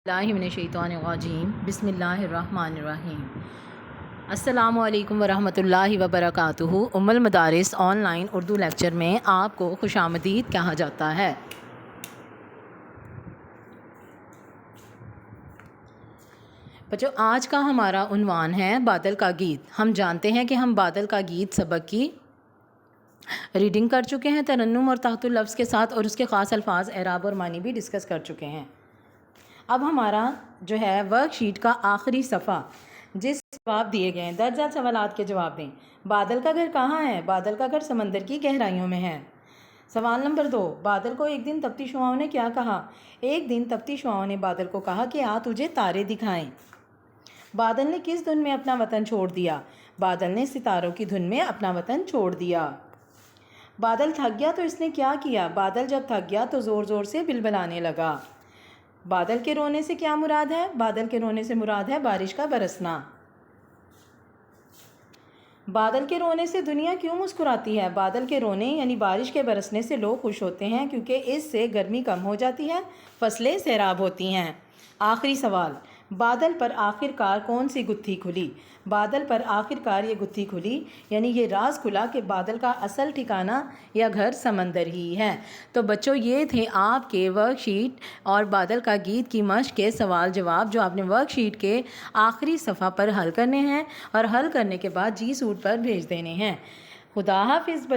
اللہ من الشیطان الرجیم بسم اللہ الرحمن الرحیم۔ السلام علیکم ورحمۃ اللہ وبرکاتہ۔ ام المدارس آن لائن اردو لیکچر میں آپ کو خوش آمدید کہا جاتا ہے۔ بچوں، آج کا ہمارا عنوان ہے بادل کا گیت۔ ہم جانتے ہیں کہ ہم بادل کا گیت سبق کی ریڈنگ کر چکے ہیں ترنم اور تحت اللفظ کے ساتھ، اور اس کے خاص الفاظ، اعراب اور معنی بھی ڈسکس کر چکے ہیں۔ اب ہمارا جو ہے ورک شیٹ کا آخری صفحہ، جس جواب دیے گئے ہیں، درج ذیل سوالات کے جواب دیں۔ بادل کا گھر کہاں ہے؟ بادل کا گھر سمندر کی گہرائیوں میں ہے۔ سوال نمبر 2، بادل کو ایک دن تپتی ہواؤں نے کیا کہا؟ ایک دن تپتی ہواؤں نے بادل کو کہا کہ آ تجھے تارے دکھائیں۔ بادل نے کس دھن میں اپنا وطن چھوڑ دیا؟ بادل نے ستاروں کی دھن میں اپنا وطن چھوڑ دیا۔ بادل تھک گیا تو اس نے کیا کیا؟ بادل جب تھک گیا تو زور زور سے بلبلانے لگا۔ بادل کے رونے سے کیا مراد ہے؟ بادل کے رونے سے مراد ہے بارش کا برسنا۔ بادل کے رونے سے دنیا کیوں مسکراتی ہے؟ بادل کے رونے یعنی بارش کے برسنے سے لوگ خوش ہوتے ہیں، کیونکہ اس سے گرمی کم ہو جاتی ہے، فصلیں سیراب ہوتی ہیں۔ آخری سوال، بادل پر آخر کار کون سی گتھی کھلی؟ بادل پر آخر کار یہ گتھی کھلی، یعنی یہ راز کھلا کہ بادل کا اصل ٹھکانہ یا گھر سمندر ہی ہے۔ تو بچوں، یہ تھے آپ کے ورک شیٹ اور بادل کا گیت کی مشق کے سوال جواب، جو آپ نے ورک شیٹ کے آخری صفحہ پر حل کرنے ہیں، اور حل کرنے کے بعد جی سوٹ پر بھیج دینے ہیں۔ خدا حافظ۔